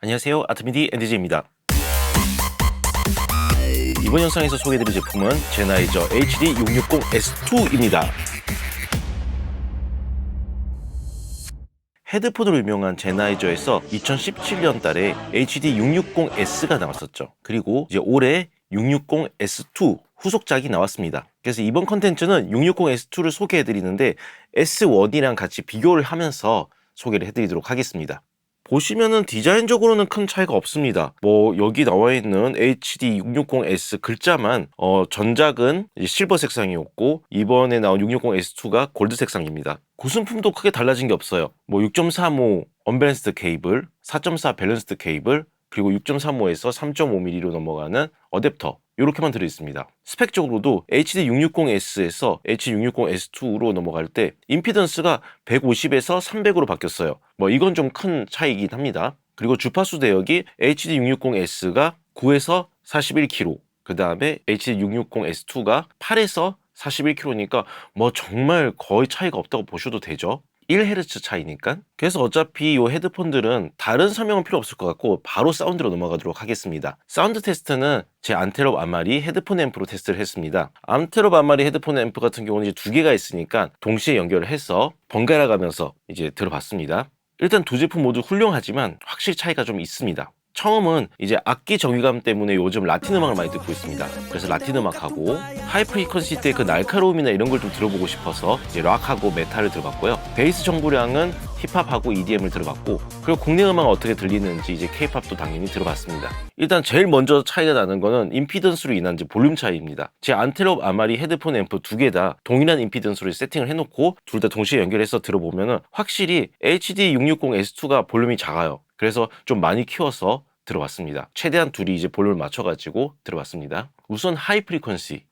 안녕하세요, 아트미디 엔디지입니다. 이번 영상에서 소개해드릴 제품은 제나이저 HD660S2입니다. 헤드폰으로 유명한 제나이저에서 2017년 달에 HD660S가 나왔었죠. 그리고 이제 올해 660S2 후속작이 나왔습니다. 그래서 이번 컨텐츠는 660S2를 소개해드리는데 S1이랑 같이 비교를 하면서 소개를 해드리도록 하겠습니다. 보시면은 디자인적으로는 큰 차이가 없습니다. 여기 나와 있는 HD660S 글자만 전작은 실버 색상이었고 이번에 나온 660S2가 골드 색상입니다. 구성품도 크게 달라진 게 없어요. 6.35 언밸런스드 케이블, 4.4 밸런스드 케이블, 그리고 6.35에서 3.5mm로 넘어가는 어댑터 이렇게만 들어있습니다. 스펙적으로도 HD660S에서 HD660S2로 넘어갈 때 임피던스가 150에서 300으로 바뀌었어요. 이건 좀 큰 차이긴 합니다. 그리고 주파수 대역이 HD660S가 9에서 41km, 그 다음에 HD660S2가 8에서 41km니까 정말 거의 차이가 없다고 보셔도 되죠. 1Hz 차이니까. 그래서 어차피 이 헤드폰들은 다른 설명은 필요 없을 것 같고 바로 사운드로 넘어가도록 하겠습니다. 사운드 테스트는 제 안테롭 아마리 헤드폰 앰프로 테스트를 했습니다. 안테롭 아마리 헤드폰 앰프 같은 경우는 이제 두 개가 있으니까 동시에 연결을 해서 번갈아 가면서 이제 들어봤습니다. 일단 두 제품 모두 훌륭하지만 확실히 차이가 좀 있습니다. 처음은 이제 악기 정의감 때문에 요즘 라틴 음악을 많이 듣고 있습니다. 그래서 라틴 음악하고 하이 프리퀀시 때 그 날카로움이나 이런 걸 좀 들어보고 싶어서 이제 락하고 메탈을 들어봤고요. 베이스 정보량은 힙합하고 EDM을 들어봤고, 그리고 국내 음악은 어떻게 들리는지 이제 K-팝도 당연히 들어봤습니다. 일단 제일 먼저 차이가 나는 거는 임피던스로 인한 이제 볼륨 차이입니다. 제 안테롭 아마리 헤드폰 앰프 두 개 다 동일한 임피던스로 세팅을 해놓고 둘 다 동시에 연결해서 들어보면은 확실히 HD660S2가 볼륨이 작아요. 그래서 좀 많이 키워서 들어봤습니다. 최대한 둘이 이제 볼륨을 맞춰가지고 들어봤습니다. 우선 하이 프리퀀시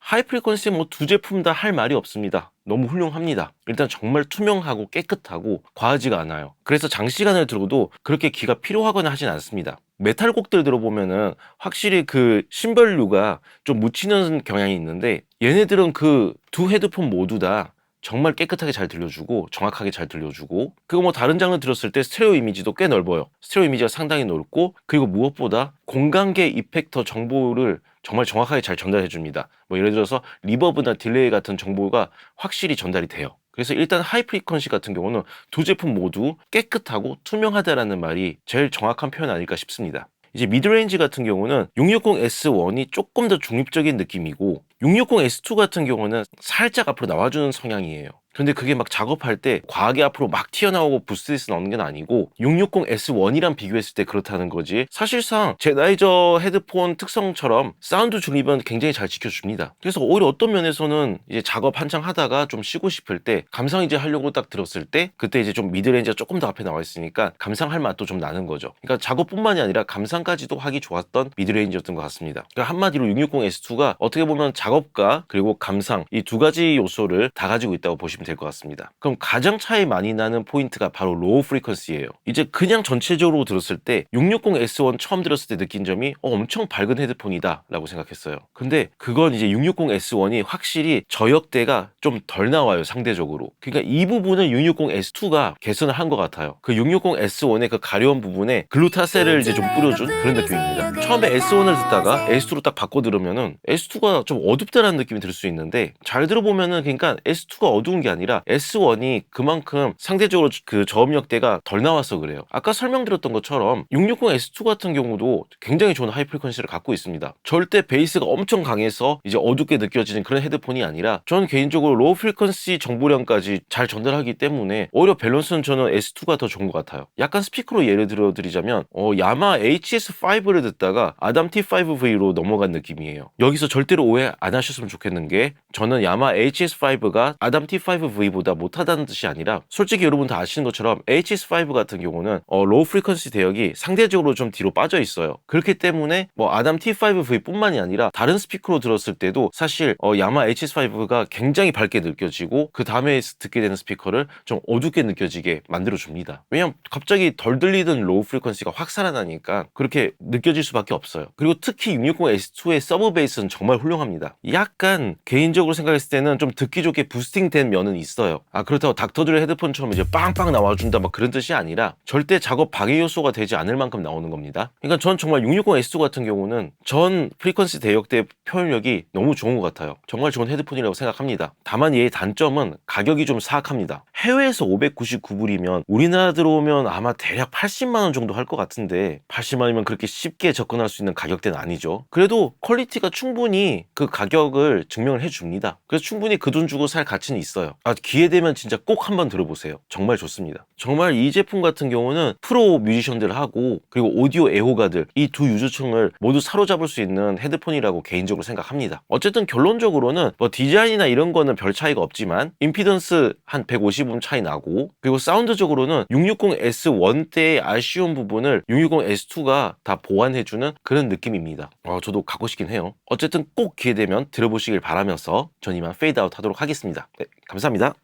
두 제품 다 할 말이 없습니다. 너무 훌륭합니다. 일단 정말 투명하고 깨끗하고 과하지가 않아요. 그래서 장시간을 들어도 그렇게 귀가 피로하거나 하진 않습니다. 메탈 곡들 들어보면은 확실히 그 심벌류가 좀 묻히는 경향이 있는데 얘네들은 그 두 헤드폰 모두 다 정말 깨끗하게 잘 들려주고 정확하게 잘 들려주고, 그리고 다른 장르 들었을 때 스테레오 이미지도 꽤 넓어요. 스테레오 이미지가 상당히 넓고, 그리고 무엇보다 공간계 이펙터 정보를 정말 정확하게 잘 전달해 줍니다. 예를 들어서 리버브나 딜레이 같은 정보가 확실히 전달이 돼요. 그래서 일단 하이 프리퀀시 같은 경우는 두 제품 모두 깨끗하고 투명하다라는 말이 제일 정확한 표현 아닐까 싶습니다. 이제 미드레인지 같은 경우는 660S1이 조금 더 중립적인 느낌이고 660S2 같은 경우는 살짝 앞으로 나와주는 성향이에요. 근데 그게 막 작업할 때 과하게 앞으로 막 튀어나오고 부스트에서 나오는 건 아니고 660S1이랑 비교했을 때 그렇다는 거지, 사실상 제나이저 헤드폰 특성처럼 사운드 중립은 굉장히 잘 지켜줍니다. 그래서 오히려 어떤 면에서는 이제 작업 한창 하다가 좀 쉬고 싶을 때 감상 이제 하려고 딱 들었을 때 그때 이제 좀 미드레인지가 조금 더 앞에 나와 있으니까 감상할 맛도 좀 나는 거죠. 그러니까 작업뿐만이 아니라 감상까지도 하기 좋았던 미드레인지였던 것 같습니다. 그러니까 한마디로 660S2가 어떻게 보면 작업과 그리고 감상 이 두 가지 요소를 다 가지고 있다고 보시면 될 것 같습니다. 그럼 가장 차이 많이 나는 포인트가 바로 로우 프리퀀시예요. 이제 그냥 전체적으로 들었을 때 660S1 처음 들었을 때 느낀 점이 엄청 밝은 헤드폰이다 라고 생각했어요. 근데 그건 이제 660S1이 확실히 저역대가 좀 덜 나와요, 상대적으로. 그러니까 이 부분은 660S2가 개선을 한 것 같아요. 그 660S1의 그 가려운 부분에 글루타셀을 이제 좀 뿌려준 그런 느낌입니다. 처음에 S1을 듣다가 S2로 딱 바꿔 들으면은 S2가 좀 어둡다라는 느낌이 들 수 있는데, 잘 들어보면은 그러니까 S2가 어두운 게 아니라 S1이 그만큼 상대적으로 그 저음역대가 덜 나와서 그래요. 아까 설명드렸던 것처럼 660S2 같은 경우도 굉장히 좋은 하이 프리퀀시를 갖고 있습니다. 절대 베이스가 엄청 강해서 이제 어둡게 느껴지는 그런 헤드폰이 아니라, 저는 개인적으로 로우 프리퀀시 정보량까지 잘 전달하기 때문에 오히려 밸런스는 저는 S2가 더 좋은 것 같아요. 약간 스피커로 예를 들어 드리자면 야마 HS5를 듣다가 아담 T5V로 넘어간 느낌이에요. 여기서 절대로 오해 안 하셨으면 좋겠는 게, 저는 야마 HS5가 아담 T5V보다 못하다는 뜻이 아니라, 솔직히 여러분 다 아시는 것처럼 HS5 같은 경우는 로우 프리퀀시 대역이 상대적으로 좀 뒤로 빠져 있어요. 그렇기 때문에 아담 T5V 뿐만이 아니라 다른 스피커로 들었을 때도 사실 야마 HS5가 굉장히 밝게 느껴지고 그 다음에 듣게 되는 스피커를 좀 어둡게 느껴지게 만들어줍니다. 왜냐면 갑자기 덜 들리던 로우 프리퀀시가 확 살아나니까 그렇게 느껴질 수밖에 없어요. 그리고 특히 660S2의 서브 베이스는 정말 훌륭합니다. 약간 개인적으로 생각했을 때는 좀 듣기 좋게 부스팅된 면은 경우는 있어요. 그렇다고 닥터드레 헤드폰처럼 이제 빵빵 나와준다 막 그런 뜻이 아니라 절대 작업 방해 요소가 되지 않을 만큼 나오는 겁니다. 그러니까 전 정말 660S2 같은 경우는 전 프리퀀시 대역대 표현력이 너무 좋은 것 같아요. 정말 좋은 헤드폰이라고 생각합니다. 다만 얘의 단점은 가격이 좀 사악합니다. 해외에서 599불이면 우리나라 들어오면 아마 대략 80만 원 정도 할 것 같은데 80만 원이면 그렇게 쉽게 접근할 수 있는 가격대는 아니죠. 그래도 퀄리티가 충분히 그 가격을 증명을 해줍니다. 그래서 충분히 그 돈 주고 살 가치는 있어요. 기회 되면 진짜 꼭 한번 들어보세요. 정말 좋습니다. 정말 이 제품 같은 경우는 프로 뮤지션들하고 그리고 오디오 애호가들 이 두 유저층을 모두 사로잡을 수 있는 헤드폰이라고 개인적으로 생각합니다. 어쨌든 결론적으로는 뭐 디자인이나 이런 거는 별 차이가 없지만 임피던스 한 150음 차이 나고 그리고 사운드적으로는 660S1 때의 아쉬운 부분을 660S2가 다 보완해주는 그런 느낌입니다. 저도 갖고 싶긴 해요. 어쨌든 꼭 기회 되면 들어보시길 바라면서 전 이만 페이드아웃 하도록 하겠습니다. 네, 감사합니다.